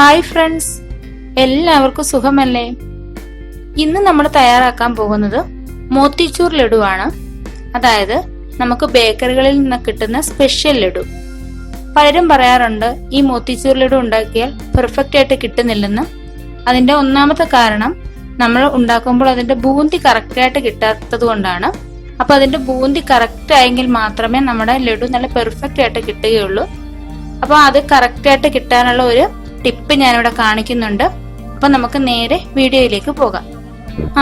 Hi friends, എല്ലാവർക്കും സുഖമല്ലേ? ഇന്ന് നമ്മൾ തയ്യാറാക്കാൻ പോകുന്നത് മോത്തിച്ചൂർ ലഡു ആണ്. അതായത് നമുക്ക് ബേക്കറികളിൽ നിന്ന് കിട്ടുന്ന സ്പെഷ്യൽ ലഡു. പലരും പറയാറുണ്ട് ഈ മോത്തിച്ചൂർ ലഡു ഉണ്ടാക്കിയാൽ പെർഫെക്റ്റ് ആയിട്ട് കിട്ടുന്നില്ലെന്ന്. അതിന്റെ ഒന്നാമത്തെ കാരണം നമ്മൾ ഉണ്ടാക്കുമ്പോൾ അതിന്റെ ബൂന്തി കറക്റ്റായിട്ട് കിട്ടാത്തത് കൊണ്ടാണ്. അപ്പൊ അതിന്റെ ബൂന്തി കറക്റ്റ് ആയെങ്കിൽ മാത്രമേ നമ്മുടെ ലഡു നല്ല പെർഫെക്റ്റ് ആയിട്ട് കിട്ടുകയുള്ളൂ. അപ്പൊ അത് കറക്റ്റ് ആയിട്ട് കിട്ടാനുള്ള ഒരു ടിപ്പ് ഞാനിവിടെ കാണിക്കുന്നുണ്ട്. അപ്പൊ നമുക്ക് നേരെ വീഡിയോയിലേക്ക് പോകാം.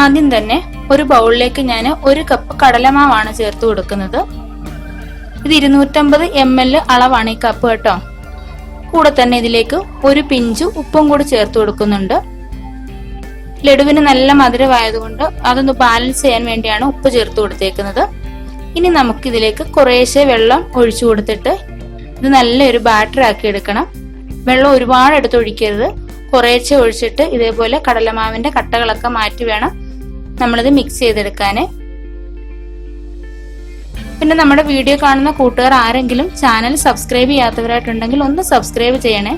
ആദ്യം തന്നെ ഒരു ബൗളിലേക്ക് ഞാൻ 1 കപ്പ് കടലമാവാണ് ചേർത്ത് കൊടുക്കുന്നത്. ഇത് 250 ml അളവാണ് ഈ കപ്പ് കേട്ടോ. കൂടെ തന്നെ ഇതിലേക്ക് ഒരു പിഞ്ച് ഉപ്പും കൂടി ചേർത്ത് കൊടുക്കുന്നുണ്ട്. ലഡുവിന് നല്ല മധുരമായതുകൊണ്ട് അതൊന്ന് ബാലൻസ് ചെയ്യാൻ വേണ്ടിയാണ് ഉപ്പ് ചേർത്ത് കൊടുത്തേക്കുന്നത്. ഇനി നമുക്ക് ഇതിലേക്ക് കുറേശ്ശെ വെള്ളം ഒഴിച്ചു കൊടുത്തിട്ട് ഇത് നല്ലൊരു ബാറ്റർ ആക്കി എടുക്കണം. വെള്ളം ഒരുപാട് എടുത്തൊഴിക്കരുത്, കുറേശ്ശെ ഒഴിച്ചിട്ട് ഇതേപോലെ കടലമാവിന്റെ കട്ടകളൊക്കെ മാറ്റി വേണം നമ്മളിത് മിക്സ് ചെയ്തെടുക്കാന്. പിന്നെ നമ്മുടെ വീഡിയോ കാണുന്ന കൂട്ടുകാർ ആരെങ്കിലും ചാനൽ സബ്സ്ക്രൈബ് ചെയ്യാത്തവരായിട്ടുണ്ടെങ്കിൽ ഒന്ന് സബ്സ്ക്രൈബ് ചെയ്യണേ.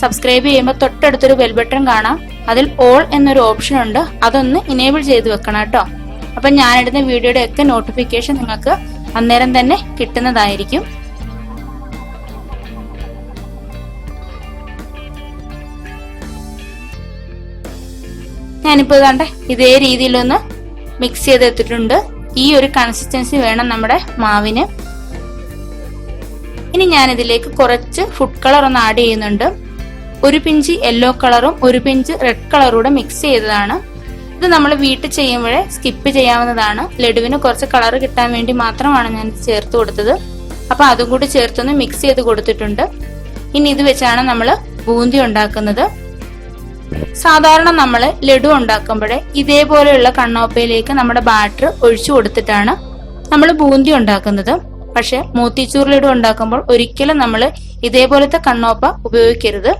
സബ്സ്ക്രൈബ് ചെയ്യുമ്പോൾ തൊട്ടടുത്തൊരു ബെൽ ബട്ടൺ കാണാം, അതിൽ ഓൾ എന്നൊരു ഓപ്ഷൻ ഉണ്ട്, അതൊന്ന് ഇനേബിൾ ചെയ്ത് വെക്കണം കേട്ടോ. അപ്പൊ ഞാനിടുന്ന വീഡിയോയുടെ ഒക്കെ നോട്ടിഫിക്കേഷൻ നിങ്ങൾക്ക് അന്നേരം തന്നെ കിട്ടുന്നതായിരിക്കും. ഞാനിപ്പോ കണ്ടേ ഇതേ രീതിയിലൊന്ന് മിക്സ് ചെയ്തെടുത്തിട്ടുണ്ട്. ഈ ഒരു കൺസിസ്റ്റൻസി വേണം നമ്മുടെ മാവിന്. ഇനി ഞാൻ ഇതിലേക്ക് കുറച്ച് ഫുഡ് കളർ ഒന്ന് ആഡ് ചെയ്യുന്നുണ്ട്. 1 പിഞ്ച് യെല്ലോ കളറും 1 പിഞ്ച് റെഡ് കളറൂടെ മിക്സ് ചെയ്തതാണ്. ഇത് നമ്മൾ വീട്ടിൽ ചെയ്യുമ്പോഴേ സ്കിപ്പ് ചെയ്യാവുന്നതാണ്. ലഡുവിന് കുറച്ച് കളർ കിട്ടാൻ വേണ്ടി മാത്രമാണ് ഞാൻ ചേർത്ത് കൊടുത്തത്. അപ്പൊ അതും കൂടി ചേർത്തൊന്ന് മിക്സ് ചെയ്ത് കൊടുത്തിട്ടുണ്ട്. ഇനി ഇത് വെച്ചാണ് നമ്മൾ ബൂന്തി ഉണ്ടാക്കുന്നത്. സാധാരണ നമ്മൾ ലഡു ഉണ്ടാക്കുമ്പോഴേ ഇതേപോലെയുള്ള കണ്ണോപ്പയിലേക്ക് നമ്മുടെ ബാറ്റർ ഒഴിച്ചു കൊടുത്തിട്ടാണ് നമ്മൾ ബൂന്തി ഉണ്ടാക്കുന്നത്. പക്ഷെ മോത്തിച്ചൂർ ലഡു ഉണ്ടാക്കുമ്പോൾ ഒരിക്കലും നമ്മൾ ഇതേപോലത്തെ കണ്ണോപ്പ ഉപയോഗിക്കരുത്.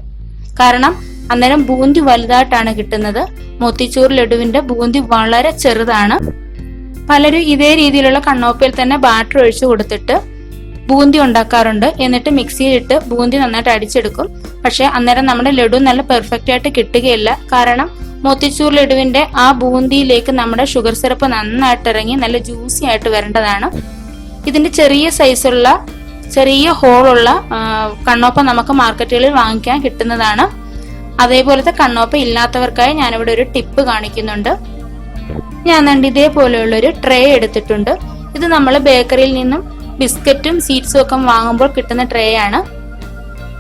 കാരണം അന്നേരം ബൂന്തി വലുതായിട്ടാണ് കിട്ടുന്നത്. മോത്തിച്ചൂർ ലഡുവിന്റെ ബൂന്തി വളരെ ചെറുതാണ്. പലരും ഇതേ രീതിയിലുള്ള കണ്ണോപ്പയിൽ തന്നെ ബാറ്റർ ഒഴിച്ചു കൊടുത്തിട്ട് ബൂന്തി ഉണ്ടാക്കാറുണ്ട്. എന്നിട്ട് മിക്സിയിലിട്ട് ബൂന്തി നന്നായിട്ട് അടിച്ചെടുക്കും. പക്ഷെ അന്നേരം നമ്മുടെ ലഡു നല്ല പെർഫെക്റ്റ് ആയിട്ട് കിട്ടുകയില്ല. കാരണം മോത്തിച്ചൂർ ലഡുവിന്റെ ആ ബൂന്തിയിലേക്ക് നമ്മുടെ ഷുഗർ സിറപ്പ് നന്നായിട്ട് ഇറങ്ങി നല്ല ജ്യൂസി ആയിട്ട് വരേണ്ടതാണ്. ഇതിന്റെ ചെറിയ സൈസുള്ള ചെറിയ ഹോളുള്ള കണ്ണോപ്പ നമുക്ക് മാർക്കറ്റുകളിൽ വാങ്ങിക്കാൻ കിട്ടുന്നതാണ്. അതേപോലത്തെ കണ്ണോപ്പ ഇല്ലാത്തവർക്കായി ഞാനിവിടെ ഒരു ടിപ്പ് കാണിക്കുന്നുണ്ട്. ഞാൻ ഇതേപോലെയുള്ള ഒരു ട്രേ എടുത്തിട്ടുണ്ട്. ഇത് നമ്മൾ ബേക്കറിയിൽ നിന്നും ബിസ്ക്കറ്റും സീഡ്സും ഒക്കെ വാങ്ങുമ്പോൾ കിട്ടുന്ന ട്രേ ആണ്.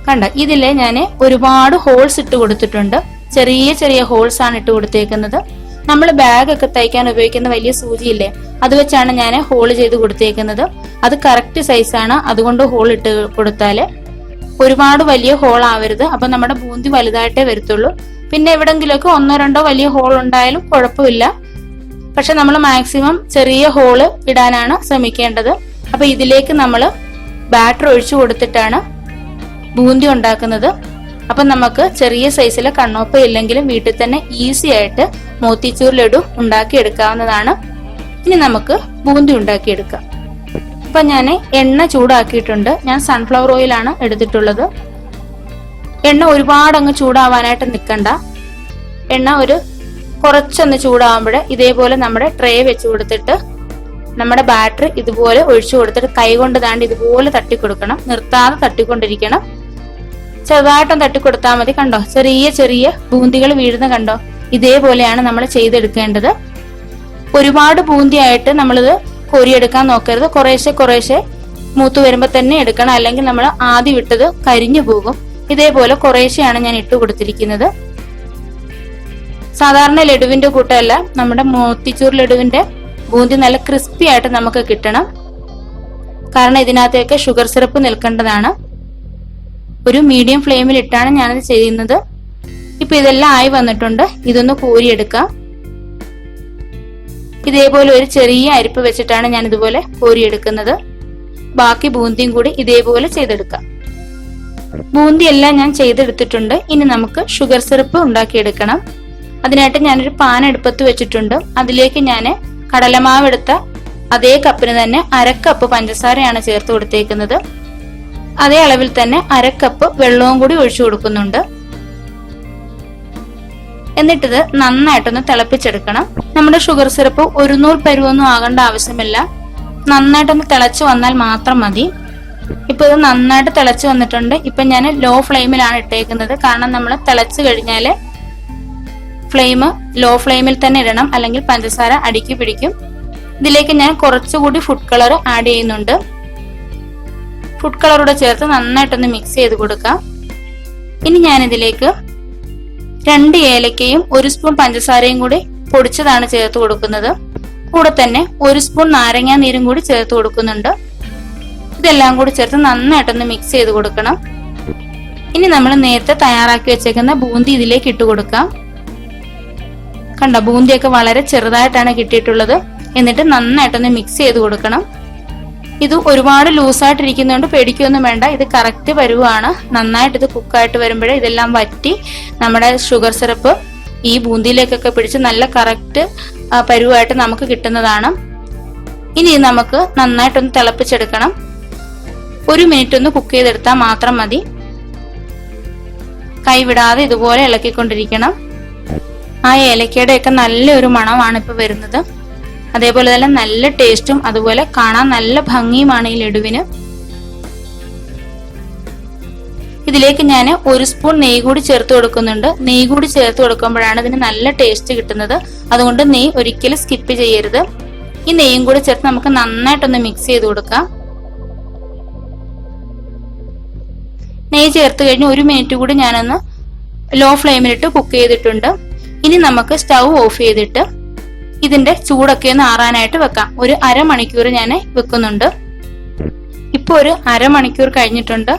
കണ്ട, ഇതില് ഞാൻ ഒരുപാട് ഹോൾസ് ഇട്ട് കൊടുത്തിട്ടുണ്ട്. ചെറിയ ചെറിയ ഹോൾസ് ആണ് ഇട്ട് കൊടുത്തേക്കുന്നത്. നമ്മൾ ബാഗ് ഒക്കെ തയ്ക്കാൻ ഉപയോഗിക്കുന്ന വലിയ സൂചിയില്ലേ, അത് വെച്ചാണ് ഞാൻ ഹോൾ ചെയ്ത് കൊടുത്തേക്കുന്നത്. അത് കറക്റ്റ് സൈസാണ്, അതുകൊണ്ട് ഹോൾ ഇട്ട് കൊടുത്താല് ഒരുപാട് വലിയ ഹോൾ ആവരുത്. അപ്പൊ നമ്മുടെ ബൂന്തി വലുതായിട്ടേ വരത്തുള്ളൂ. പിന്നെ എവിടെങ്കിലുമൊക്കെ 1-2 വലിയ ഹോൾ ഉണ്ടായാലും കുഴപ്പമില്ല. പക്ഷെ നമ്മൾ മാക്സിമം ചെറിയ ഹോള് ഇടാനാണ് ശ്രമിക്കേണ്ടത്. അപ്പൊ ഇതിലേക്ക് നമ്മൾ ബാറ്റർ ഒഴിച്ചു കൊടുത്തിട്ടാണ് ബൂന്തി ഉണ്ടാക്കുന്നത്. അപ്പൊ നമുക്ക് ചെറിയ സൈസിലെ കണ്ണോപ്പ ഇല്ലെങ്കിലും വീട്ടിൽ തന്നെ ഈസി ആയിട്ട് മോത്തിച്ചൂർ ലഡു ഉണ്ടാക്കി എടുക്കാവുന്നതാണ്. ഇനി നമുക്ക് ബൂന്തി ഉണ്ടാക്കിയെടുക്കാം. അപ്പൊ ഞാൻ എണ്ണ ചൂടാക്കിയിട്ടുണ്ട്. ഞാൻ സൺഫ്ലവർ ഓയിലാണ് എടുത്തിട്ടുള്ളത്. എണ്ണ ഒരുപാട് അങ്ങ് ചൂടാവാനായിട്ട് നിൽക്കണ്ട. എണ്ണ ഒരു കുറച്ചൊന്ന് ചൂടാവുമ്പോൾ ഇതേപോലെ നമ്മുടെ ട്രേ വെച്ച് കൊടുത്തിട്ട് നമ്മുടെ ബാറ്റർ ഇതുപോലെ ഒഴിച്ചു കൊടുത്തിട്ട് കൈകൊണ്ട് താണ്ട് ഇതുപോലെ തട്ടിക്കൊടുക്കണം. നിർത്താതെ തട്ടിക്കൊണ്ടിരിക്കണം. ചെറുതായിട്ടും തട്ടിക്കൊടുത്താൽ മതി. കണ്ടോ, ചെറിയ ചെറിയ ബൂന്തികൾ വീഴുന്ന കണ്ടോ? ഇതേപോലെയാണ് നമ്മൾ ചെയ്തെടുക്കേണ്ടത്. ഒരുപാട് ബൂന്തിയായിട്ട് നമ്മളിത് കോരിയെടുക്കാൻ നോക്കരുത്. കുറേശ്ശെ കുറേശ്ശെ മൂത്ത് വരുമ്പോ തന്നെ എടുക്കണം, അല്ലെങ്കിൽ നമ്മൾ ആദ്യം ഇട്ടത് കരിഞ്ഞു പോകും. ഇതേപോലെ കുറേശ്ശെയാണ് ഞാൻ ഇട്ട് കൊടുത്തിരിക്കുന്നത്. സാധാരണ ലഡുവിന്റെ കൂട്ടമല്ല, നമ്മുടെ മോത്തിച്ചൂർ ലഡുവിന്റെ ബൂന്തി നല്ല ക്രിസ്പി ആയിട്ട് നമുക്ക് കിട്ടണം. കാരണം ഇതിനകത്തേക്ക് ഷുഗർ സിറപ്പ് നിൽക്കേണ്ടതാണ്. ഒരു മീഡിയം ഫ്ലെയിമിൽ ഇട്ടാണ് ഞാനത് ചെയ്യുന്നത്. ഇപ്പൊ ഇതെല്ലാം ആയി വന്നിട്ടുണ്ട്. ഇതൊന്ന് കോരിയെടുക്കാം. ഇതേപോലെ ഒരു ചെറിയ അരിപ്പ് വെച്ചിട്ടാണ് ഞാൻ ഇതുപോലെ കോരിയെടുക്കുന്നത്. ബാക്കി ബൂന്തിയും കൂടി ഇതേപോലെ ചെയ്തെടുക്കാം. ബൂന്തി എല്ലാം ഞാൻ ചെയ്തെടുത്തിട്ടുണ്ട്. ഇനി നമുക്ക് ഷുഗർ സിറപ്പ് ഉണ്ടാക്കിയെടുക്കണം. അതിനായിട്ട് ഞാനൊരു പാൻ അടുപ്പത്ത് വെച്ചിട്ടുണ്ട്. അതിലേക്ക് ഞാൻ കടലമാവ് എടുത്ത അതേ കപ്പിന് തന്നെ 1/2 കപ്പ് പഞ്ചസാരയാണ് ചേർത്ത് കൊടുത്തേക്കുന്നത്. അതേ അളവിൽ തന്നെ 1/2 കപ്പ് വെള്ളവും കൂടി ഒഴിച്ചു കൊടുക്കുന്നുണ്ട്. എന്നിട്ടിത് നന്നായിട്ടൊന്ന് തിളപ്പിച്ചെടുക്കണം. നമ്മുടെ ഷുഗർ സിറപ്പ് ഒരു നൂൽ പരുവൊന്നും ആകേണ്ട ആവശ്യമില്ല. നന്നായിട്ടൊന്ന് തിളച്ചു വന്നാൽ മാത്രം മതി. ഇപ്പൊ ഇത് നന്നായിട്ട് തിളച്ചു വന്നിട്ടുണ്ട്. ഇപ്പൊ ഞാൻ ലോ ഫ്ലെയിമിലാണ് ഇട്ടേക്കുന്നത്. കാരണം നമ്മൾ തിളച്ചു കഴിഞ്ഞാല് ലോ ഫ്ലെയിമിൽ തന്നെ ഇടണം, അല്ലെങ്കിൽ പഞ്ചസാര അടിക്ക് പിടിക്കും. ഇതിലേക്ക് ഞാൻ കുറച്ചുകൂടി ഫുഡ് കളർ ആഡ് ചെയ്യുന്നുണ്ട്. ഫുഡ് കളറൂടെ ചേർത്ത് നന്നായിട്ടൊന്ന് മിക്സ് ചെയ്ത് കൊടുക്കാം. ഇനി ഞാൻ ഇതിലേക്ക് 2 ഏലക്കയും 1 സ്പൂൺ പഞ്ചസാരയും കൂടി പൊടിച്ചതാണ് ചേർത്ത് കൊടുക്കുന്നത്. കൂടെ തന്നെ 1 സ്പൂൺ നാരങ്ങാ നീരും കൂടി ചേർത്ത് കൊടുക്കുന്നുണ്ട്. ഇതെല്ലാം കൂടി ചേർത്ത് നന്നായിട്ടൊന്ന് മിക്സ് ചെയ്ത് കൊടുക്കണം. ഇനി നമ്മൾ നേരത്തെ തയ്യാറാക്കി വെച്ചേക്കുന്ന ബൂന്തി ഇതിലേക്ക് ഇട്ട് കൊടുക്കാം. കണ്ടോ, ബൂന്തിയൊക്കെ വളരെ ചെറുതായിട്ടാണ് കിട്ടിയിട്ടുള്ളത്. എന്നിട്ട് നന്നായിട്ടൊന്ന് മിക്സ് ചെയ്ത് കൊടുക്കണം. ഇത് ഒരുപാട് ലൂസായിട്ടിരിക്കുന്നതുകൊണ്ട് പേടിക്കൊന്നും വേണ്ട. ഇത് കറക്റ്റ് പരുവാണ്. നന്നായിട്ട് ഇത് കുക്കായിട്ട് വരുമ്പോഴേ ഇതെല്ലാം വറ്റി നമ്മുടെ ഷുഗർ സിറപ്പ് ഈ ബൂന്തിയിലേക്കൊക്കെ പിടിച്ച് നല്ല കറക്റ്റ് പരുവായിട്ട് നമുക്ക് കിട്ടുന്നതാണ്. ഇനി നമുക്ക് നന്നായിട്ടൊന്ന് തിളപ്പിച്ചെടുക്കണം. 1 മിനിറ്റ് ഒന്ന് കുക്ക് ചെയ്തെടുത്താൽ മാത്രം മതി. കൈവിടാതെ ഇതുപോലെ ഇളക്കിക്കൊണ്ടിരിക്കണം. ആ ഏലക്കയുടെ ഒക്കെ നല്ലൊരു മണമാണ് ഇപ്പൊ വരുന്നത്. അതേപോലെ തന്നെ നല്ല ടേസ്റ്റും അതുപോലെ കാണാൻ നല്ല ഭംഗിയുമാണ് ഈ ലഡുവിന്. ഇതിലേക്ക് ഞാൻ 1 സ്പൂൺ നെയ്യ് കൂടി ചേർത്ത് കൊടുക്കുന്നുണ്ട്. നെയ്യ് കൂടി ചേർത്ത് കൊടുക്കുമ്പോഴാണ് ഇതിന് നല്ല ടേസ്റ്റ് കിട്ടുന്നത്. അതുകൊണ്ട് നെയ്യ് ഒരിക്കലും സ്കിപ്പ് ചെയ്യരുത്. ഈ നെയ്യും കൂടി ചേർത്ത് നമുക്ക് നന്നായിട്ടൊന്ന് മിക്സ് ചെയ്ത് കൊടുക്കാം. നെയ്യ് ചേർത്ത് കഴിഞ്ഞ് 1 മിനിറ്റ് കൂടി ഞാനൊന്ന് ലോ ഫ്ലെയിമിലിട്ട് കുക്ക് ചെയ്തിട്ടുണ്ട്. ഇനി നമുക്ക് സ്റ്റൗ ഓഫ് ചെയ്തിട്ട് ഇതിന്റെ ചൂടൊക്കെ ഒന്ന് ആറാനായിട്ട് വെക്കാം. ഒരു അരമണിക്കൂർ ഞാൻ വെക്കുന്നുണ്ട്. ഇപ്പൊ ഒരു അരമണിക്കൂർ കഴിഞ്ഞിട്ടുണ്ട്.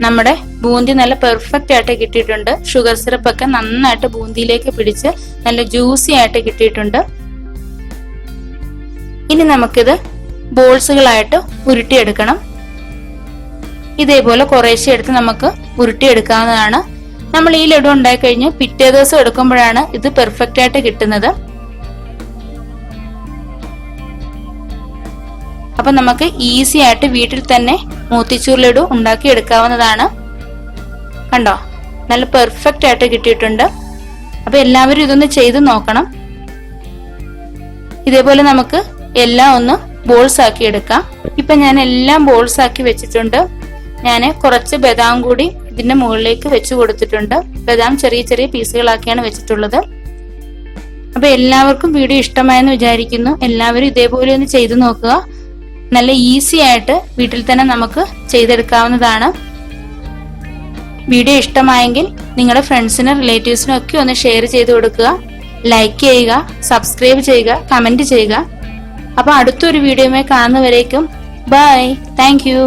നമ്മുടെ ബൂന്തി നല്ല പെർഫെക്റ്റ് ആയിട്ട് കിട്ടിയിട്ടുണ്ട്. ഷുഗർ സിറപ്പ് ഒക്കെ നന്നായിട്ട് ബൂന്തിയിലേക്ക് പിടിച്ച് നല്ല ജ്യൂസി ആയിട്ട് കിട്ടിയിട്ടുണ്ട്. ഇനി നമുക്കിത് ബോൾസുകളായിട്ട് ഉരുട്ടിയെടുക്കണം. ഇതേപോലെ കുറേശ്ശെ എടുത്ത് നമുക്ക് ഉരുട്ടിയെടുക്കാവുന്നതാണ്. നമ്മൾ ഈ ലഡു ഉണ്ടായി കഴിഞ്ഞ് പിറ്റേ ദിവസം എടുക്കുമ്പോഴാണ് ഇത് പെർഫെക്റ്റ് ആയിട്ട് കിട്ടുന്നത്. അപ്പൊ നമുക്ക് ഈസി ആയിട്ട് വീട്ടിൽ തന്നെ മോത്തിച്ചൂർ ലഡു ഉണ്ടാക്കി എടുക്കാവുന്നതാണ്. കണ്ടോ, നല്ല പെർഫെക്റ്റ് ആയിട്ട് കിട്ടിയിട്ടുണ്ട്. അപ്പൊ എല്ലാവരും ഇതൊന്ന് ചെയ്ത് നോക്കണം. ഇതേപോലെ നമുക്ക് എല്ലാം ഒന്ന് ബോൾസ് ആക്കി എടുക്കാം. ഇപ്പൊ ഞാൻ എല്ലാം ബോൾസ് ആക്കി വെച്ചിട്ടുണ്ട്. ഞാൻ കുറച്ച് ബദാം കൂടി ഇതിന്റെ മുകളിലേക്ക് വെച്ച് കൊടുത്തിട്ടുണ്ട്. ബദാം ചെറിയ ചെറിയ പീസുകളാക്കിയാണ് വെച്ചിട്ടുള്ളത്. അപ്പൊ എല്ലാവർക്കും വീഡിയോ ഇഷ്ടമായെന്ന് വിചാരിക്കുന്നു. എല്ലാവരും ഇതേപോലെ ഒന്ന് ചെയ്തു നോക്കുക. നല്ല ഈസി ആയിട്ട് വീട്ടിൽ തന്നെ നമുക്ക് ചെയ്തെടുക്കാവുന്നതാണ്. വീഡിയോ ഇഷ്ടമായെങ്കിൽ നിങ്ങളുടെ ഫ്രണ്ട്സിനും റിലേറ്റീവ്സിനും ഒക്കെ ഒന്ന് ഷെയർ ചെയ്ത് കൊടുക്കുക. ലൈക്ക് ചെയ്യുക, സബ്സ്ക്രൈബ് ചെയ്യുക, കമന്റ് ചെയ്യുക. അപ്പൊ അടുത്തൊരു വീഡിയോയുമായി കാണുന്നവരേക്കും ബൈ. Thank you.